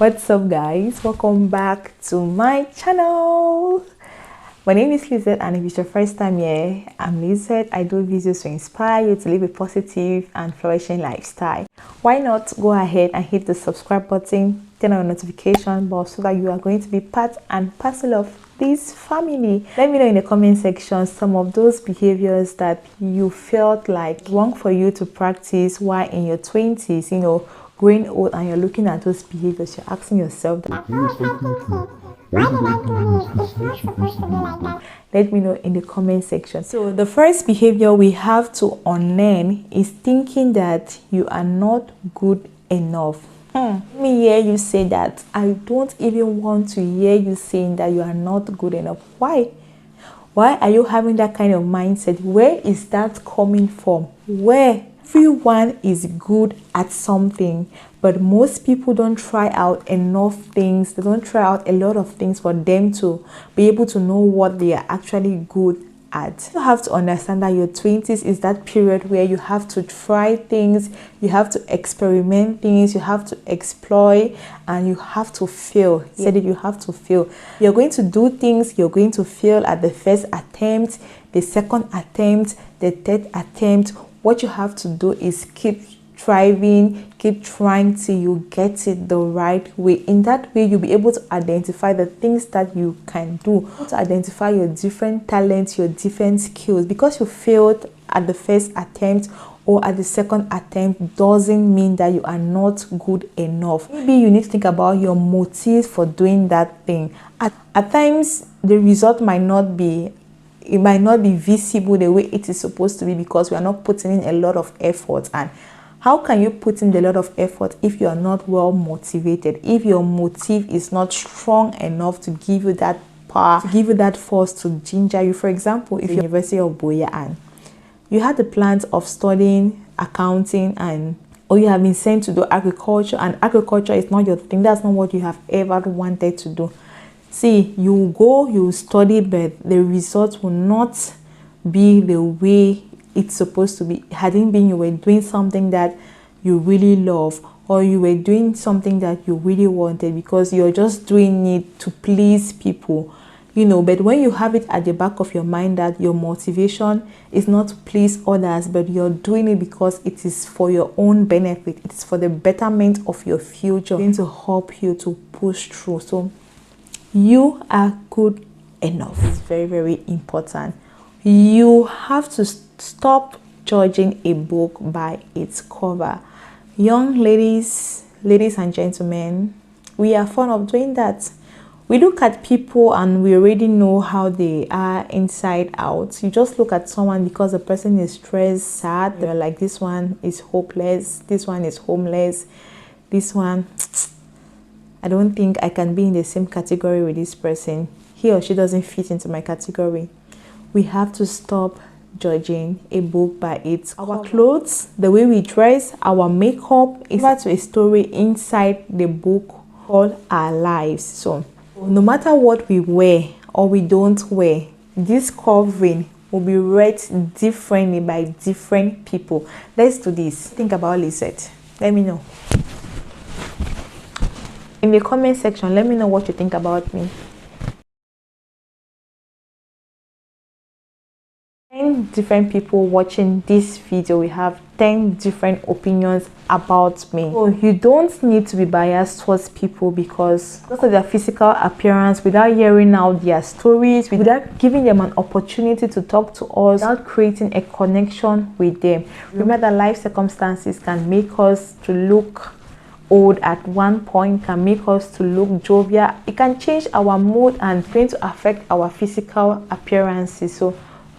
What's up guys, welcome back to my channel. My name is Lizette, and if it's your first time here, I'm Lizette. I do videos to inspire you to live a positive and flourishing lifestyle. Why not go ahead and hit the subscribe button, turn on the notification bell so that you are going to be part and parcel of this family. Let me know in the comment section some of those behaviors that you felt like wrong for you to practice while in your 20s, growing old, and you're looking at those behaviors. You're asking yourself, let me know in the comment section. So the first behavior we have to unlearn is thinking that you are not good enough. Let me hear you say that. I don't even want to hear you saying that you are not good enough. Why are you having that kind of mindset? Where is that coming from? Where? Everyone is good at something, but most people don't try out enough things. They don't try out a lot of things for them to be able to know what they are actually good at. You have to understand that your 20s is that period where you have to try things, you have to experiment things, you have to explore, and you have to fail. He said that you have to fail. You're going to do things, you're going to fail at the first attempt, the second attempt, the third attempt. What you have to do is keep striving, keep trying till you get it the right way. In that way, you'll be able to identify the things that you can do, to identify your different talents, your different skills. Because you failed at the first attempt or at the second attempt doesn't mean that you are not good enough. Maybe you need to think about your motives for doing that thing. At times, the result might not be visible the way it is supposed to be because we are not putting in a lot of effort. And how can you put in a lot of effort if you are not well motivated, if your motive is not strong enough to give you that power, to give you that force to ginger you? For example, if you're University of Boya and you had the plans of studying accounting, or you have been sent to do agriculture, and agriculture is not your thing, that's not what you have ever wanted to do. See, you go, you study, but the results will not be the way it's supposed to be. Hadn't been you were doing something that you really love, or you were doing something that you really wanted because you're just doing it to please people, but when you have it at the back of your mind that your motivation is not to please others, but you're doing it because it is for your own benefit, it is for the betterment of your future, going to help you to push through. So you are good enough. It's very, very important. You have to stop judging a book by its cover. Young ladies and gentlemen, we are fond of doing that. We look at people and we already know how they are inside out. You just look at someone because the person is stressed, sad. They're like, this one is hopeless, this one is homeless, this one, I don't think I can be in the same category with this person. He or she doesn't fit into my category. We have to stop judging a book by its cover. Our clothes, the way we dress, our makeup is to a story inside the book called our lives. So no matter what we wear or we don't wear, this covering will be read differently by different people. Let's do this. Think about Lizette. Let me know in the comment section. Let me know what you think about me. 10 different people watching this video. We have 10 different opinions about me. So you don't need to be biased towards people because of their physical appearance, without hearing out their stories, without giving them an opportunity to talk to us, without creating a connection with them. Remember that life circumstances can make us to look old at one point, can make us to look jovial. It can change our mood and going to affect our physical appearances. So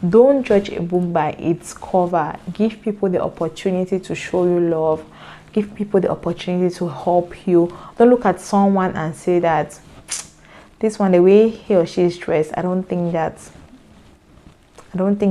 don't judge a book by its cover. Give people the opportunity to show you love. Give people the opportunity to help you. Don't look at someone and say that this one, the way he or she is dressed, I don't think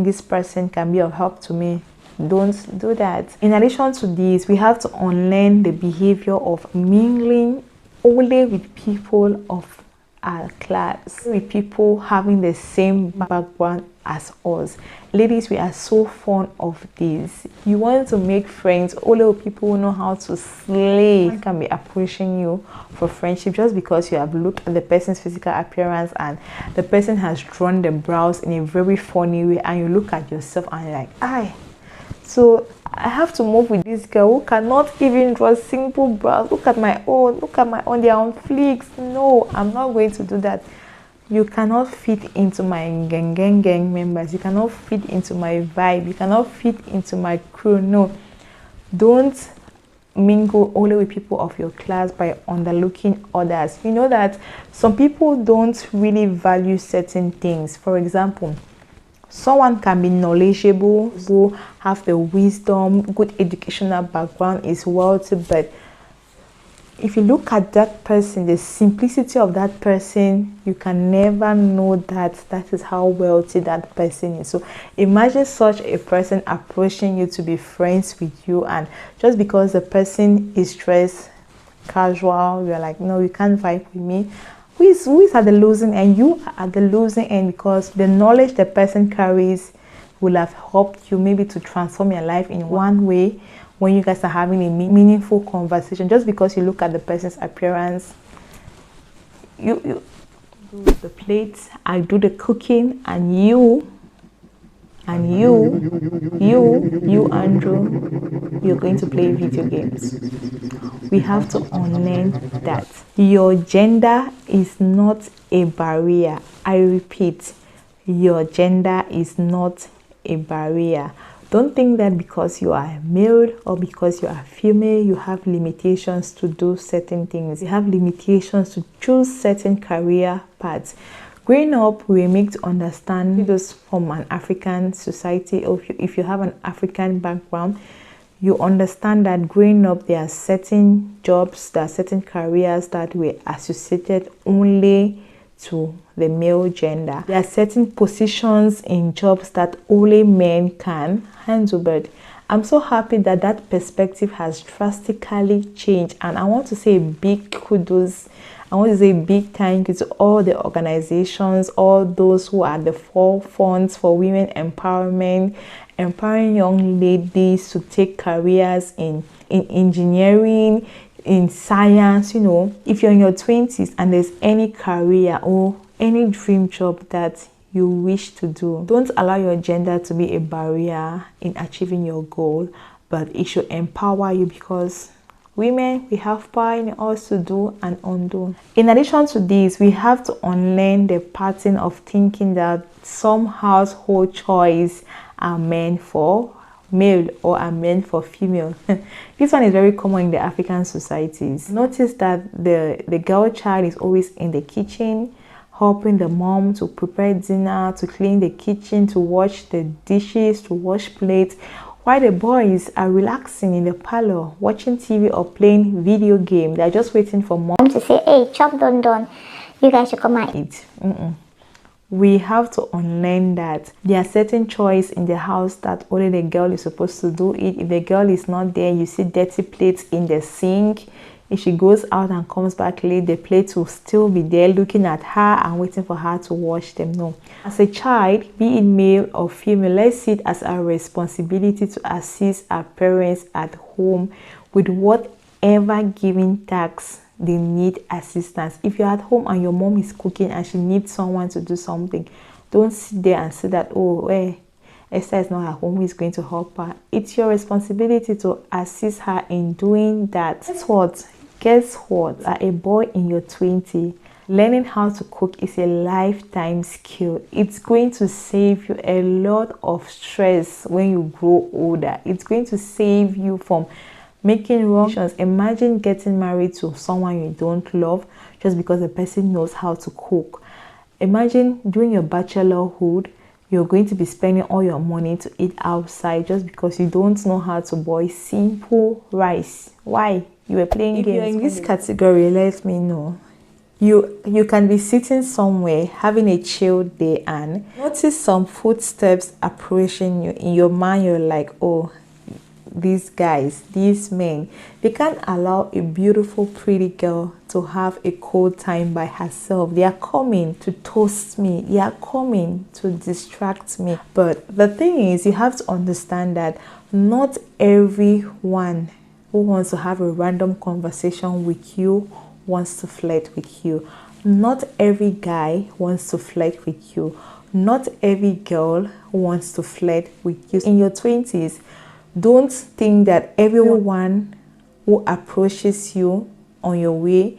this person can be of help to me. Don't do that. In addition to this, we have to unlearn the behavior of mingling only with people of our class with people having the same background as us. Ladies, we are so fond of this. You want to make friends, all the people who know how to slay. One can be approaching you for friendship just because you have looked at the person's physical appearance and the person has drawn the brows in a very funny way, and you look at yourself and you're like, aye, so I have to move with this girl who cannot even draw simple brows. Look at my own, they're on fleeks. No, I'm not going to do that. You cannot fit into my gang members. You cannot fit into my vibe. You cannot fit into my crew. No, don't mingle only with people of your class by underlooking others. You know that some people don't really value certain things. For example, someone can be knowledgeable, who have the wisdom, good educational background, is wealthy, but if you look at that person, the simplicity of that person, you can never know that that is how wealthy that person is. So imagine such a person approaching you to be friends with you, and just because the person is dressed casual, you're like, no, you can't vibe with me. Who is at the losing end? You are at the losing end, because the knowledge the person carries will have helped you maybe to transform your life in one way when you guys are having a meaningful conversation. Just because you look at the person's appearance, you do the plates, I do the cooking, and you Andrew, you're going to play video games. We have to unlearn that. Your gender is not a barrier. I repeat, your gender is not a barrier. Don't think that because you are male or because you are female, you have limitations to do certain things. You have limitations to choose certain career paths. Growing up, we were made to understand this from an African society, or if you have an African background, you understand that growing up, there are certain jobs, there are certain careers that were associated only to the male gender. There are certain positions in jobs that only men can handle, but I'm so happy that that perspective has drastically changed, and I want to say a big kudos. I want to say a big thank you to all the organizations, all those who are at the forefront for women empowerment, empowering young ladies to take careers in engineering, in science. You know, if you're in your 20s and there's any career or any dream job that you wish to do, don't allow your gender to be a barrier in achieving your goal, but it should empower you, because women, we have power in us to do and undo. In addition to this, we have to unlearn the pattern of thinking that some household chores are meant for male or are meant for female. This one is very common in the African societies. Notice that the girl child is always in the kitchen, helping the mom to prepare dinner, to clean the kitchen, to wash the dishes, to wash plates, while the boys are relaxing in the parlor, watching TV or playing video game. They're just waiting for mom to say, hey, chop done. You guys should come and eat. We have to unlearn that. There are certain chores in the house that only the girl is supposed to do it. If the girl is not there, you see dirty plates in the sink. If she goes out and comes back late, the plates will still be there looking at her and waiting for her to wash them. No. As a child, be it male or female, let's see it as our responsibility to assist our parents at home with whatever given tasks they need assistance. If you're at home and your mom is cooking and she needs someone to do something, don't sit there and say that, oh, Esther is not at home, who is going to help her. It's your responsibility to assist her in doing that. Guess what? As a boy in your 20s, learning how to cook is a lifetime skill. It's going to save you a lot of stress when you grow older. It's going to save you from making wrong decisions. Imagine getting married to someone you don't love just because the person knows how to cook. Imagine during your bachelorhood, you're going to be spending all your money to eat outside just because you don't know how to boil simple rice. Why? You were playing games. If you're in this category, let me know. You can be sitting somewhere having a chill day and notice some footsteps approaching you. In your mind, you're like, oh, these guys, these men, they can't allow a beautiful, pretty girl to have a cold time by herself. They are coming to toast me. They are coming to distract me. But the thing is, you have to understand that not everyone who wants to have a random conversation with you wants to flirt with you. Not every guy wants to flirt with you. Not every girl wants to flirt with you. In your 20s, don't think that everyone who approaches you on your way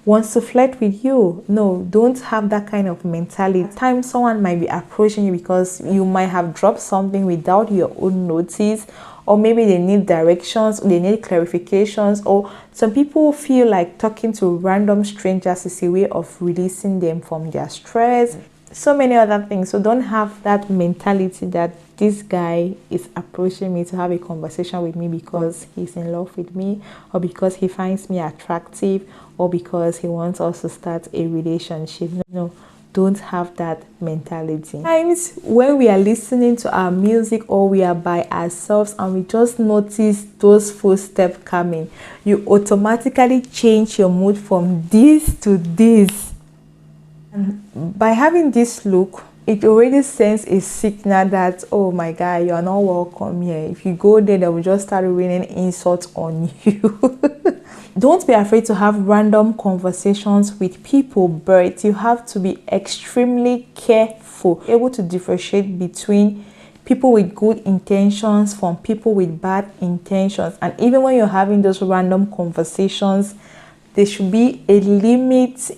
wants to flirt with you. No, don't have that kind of mentality. At times, someone might be approaching you because you might have dropped something without your own notice, or maybe they need directions, or they need clarifications, or some people feel like talking to random strangers is a way of releasing them from their stress. So many other things. So don't have that mentality that this guy is approaching me to have a conversation with me because he's in love with me, or because he finds me attractive, or because he wants us to start a relationship. No, don't have that mentality. Sometimes when we are listening to our music or we are by ourselves and we just notice those footsteps coming, you automatically change your mood from this to this. And by having this look, it already sends a signal that, oh my God, you are not welcome here. If you go there, they will just start raining insults on you. Don't be afraid to have random conversations with people, but you have to be extremely careful, able to differentiate between people with good intentions from people with bad intentions. And even when you're having those random conversations, there should be a limit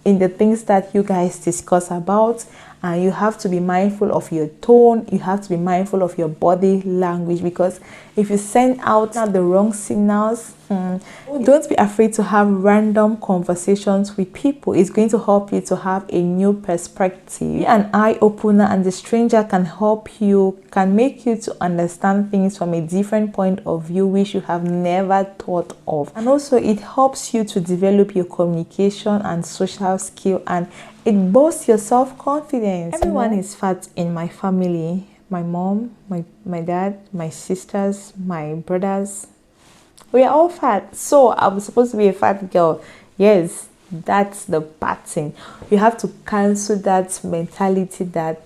in the things that you guys discuss about, and you have to be mindful of your tone. You have to be mindful of your body language, because if you send out the wrong signals, don't be afraid to have random conversations with people. It's going to help you to have a new perspective, an eye opener, and the stranger can help you, can make you to understand things from a different point of view which you have never thought of. And also it helps you to develop your communication and social skill, and it boosts your self-confidence. Everyone is fat in my family. My mom, my dad, my sisters, my brothers. We are all fat. So I was supposed to be a fat girl. Yes, that's the pattern. You have to cancel that mentality that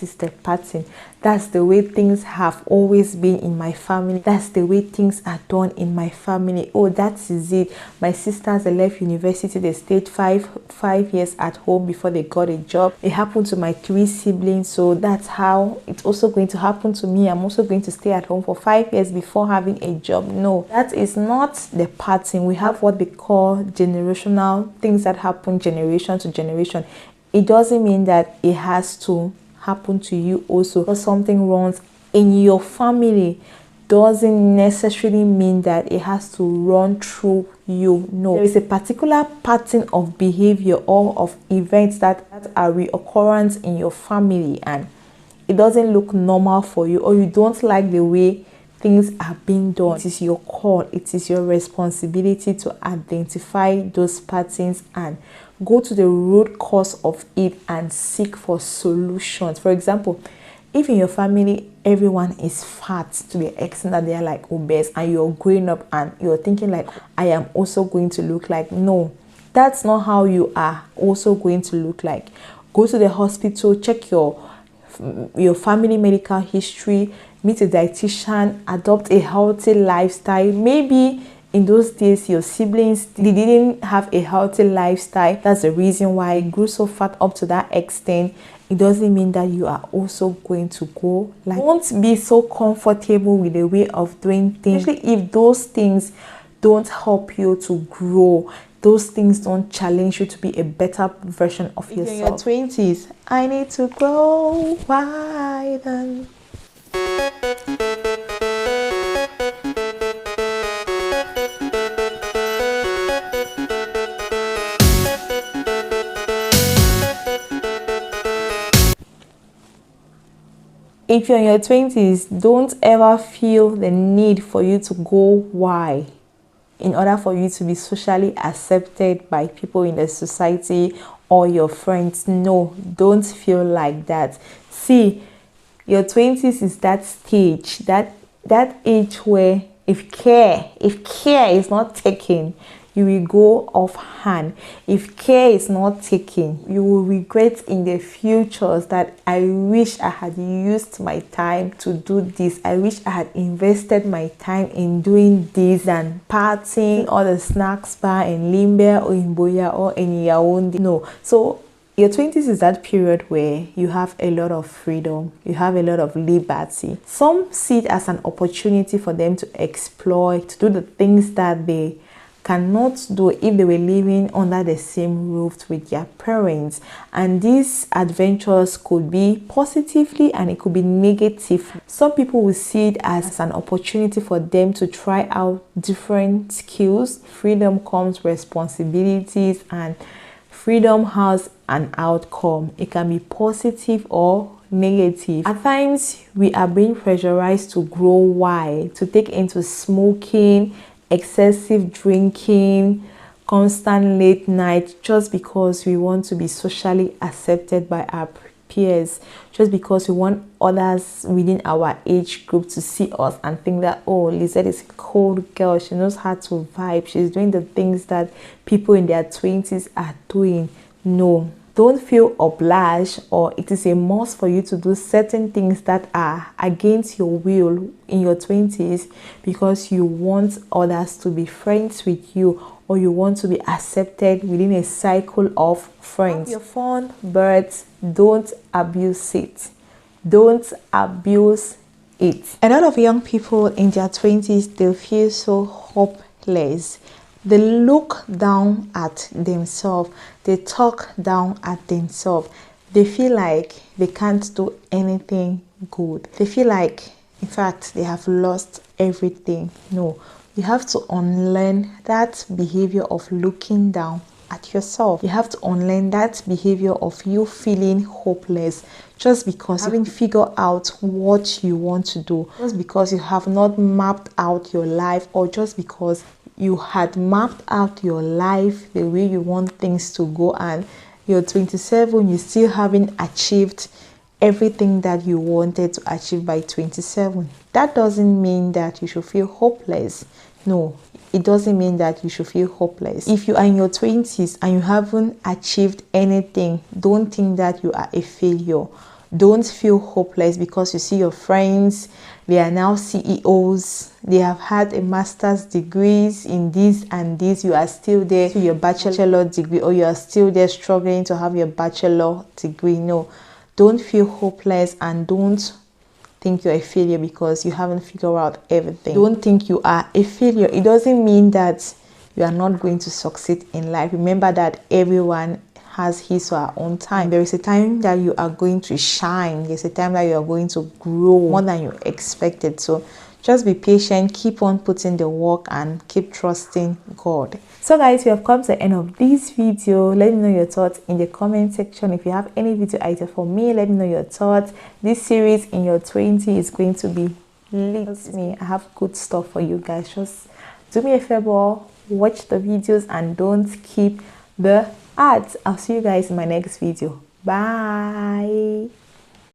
is the pattern. That's the way things have always been in my family. That's the way things are done in my family. Oh, that is it. My sisters, they left university. They stayed five years at home before they got a job. It happened to my 3 siblings. So that's how it's also going to happen to me. I'm also going to stay at home for 5 years before having a job. No, that is not the pattern. We have what they call generational things that happen generation to generation. It doesn't mean that it has to happen to you also. Because something runs in your family doesn't necessarily mean that it has to run through you. No, there is a particular pattern of behavior or of events that are reoccurrence in your family, and it doesn't look normal for you, or you don't like the way things are being done. It is your call, it is your responsibility to identify those patterns and go to the root cause of it and seek for solutions. For example, if in your family everyone is fat to the extent that they are like obese, and you're growing up and you're thinking like, I am also going to look like, no, that's not how you are also going to look like. Go to the hospital, check your family medical history, meet a dietitian, adopt a healthy lifestyle. Maybe in those days your siblings, they didn't have a healthy lifestyle. That's the reason why it grew so fat up to that extent. It doesn't mean that you are also going to go like, don't be so comfortable with the way of doing things, especially if those things don't help you to grow. Those things don't challenge you to be a better version of yourself. In your 20s, I need to grow widen. If you're in your 20s, don't ever feel the need for you to go why in order for you to be socially accepted by people in the society or your friends. No, don't feel like that. See, your 20s is that stage, that that age where if care is not taken, you will go off hand. If care is not taken, you will regret in the future that I wish I had used my time to do this. I wish I had invested my time in doing this than partying or the snacks bar in Limbe or in Boya or in Yaoundé. No. So your 20s is that period where you have a lot of freedom, you have a lot of liberty. Some see it as an opportunity for them to explore, to do the things that they cannot do if they were living under the same roof with their parents. And these adventures could be positively and it could be negative. Some people will see it as an opportunity for them to try out different skills. Freedom comes responsibilities, and freedom has an outcome. It can be positive or negative. At times we are being pressurized to grow wild, to take into smoking, excessive drinking, constant late night, just because we want to be socially accepted by our peers, just because we want others within our age group to see us and think that, oh, Lizette is a cold girl, she knows how to vibe, she's doing the things that people in their 20s are doing. No, don't feel obliged, or it is a must for you to do certain things that are against your will in your 20s because you want others to be friends with you, or you want to be accepted within a cycle of friends. Have your fun, but don't abuse it. Don't abuse it. A lot of young people in their 20s, they feel so hopeless. They look down at themselves. They talk down at themselves. They feel like they can't do anything good. They feel like, in fact, they have lost everything. No, you have to unlearn that behavior of looking down at yourself. You have to unlearn that behavior of you feeling hopeless just because you haven't figured out what you want to do, just because you have not mapped out your life, or just because you had mapped out your life the way you want things to go, and you're 27, you still haven't achieved everything that you wanted to achieve by 27. That doesn't mean that you should feel hopeless. No, it doesn't mean that you should feel hopeless. If you are in your 20s and you haven't achieved anything, don't think that you are a failure. Don't feel hopeless because you see your friends, they are now CEOs, they have had a master's degrees in this and this. You are still there to your bachelor degree, or you are still there struggling to have your bachelor degree. No, don't feel hopeless, and don't think you're a failure because you haven't figured out everything. Don't think you are a failure. It doesn't mean that you are not going to succeed in life. Remember that everyone has his or her own time. There is a time that you are going to shine. There's a time that you are going to grow more than you expected. So just be patient, keep on putting the work, and keep trusting God. So guys, we have come to the end of this video. Let me know your thoughts in the comment section. If you have any video idea for me, let me know your thoughts. This series in your 20s is going to be lit. Me, I have good stuff for you guys. Just do me a favor, watch the videos and don't skip the ads. I'll see you guys in my next video. Bye.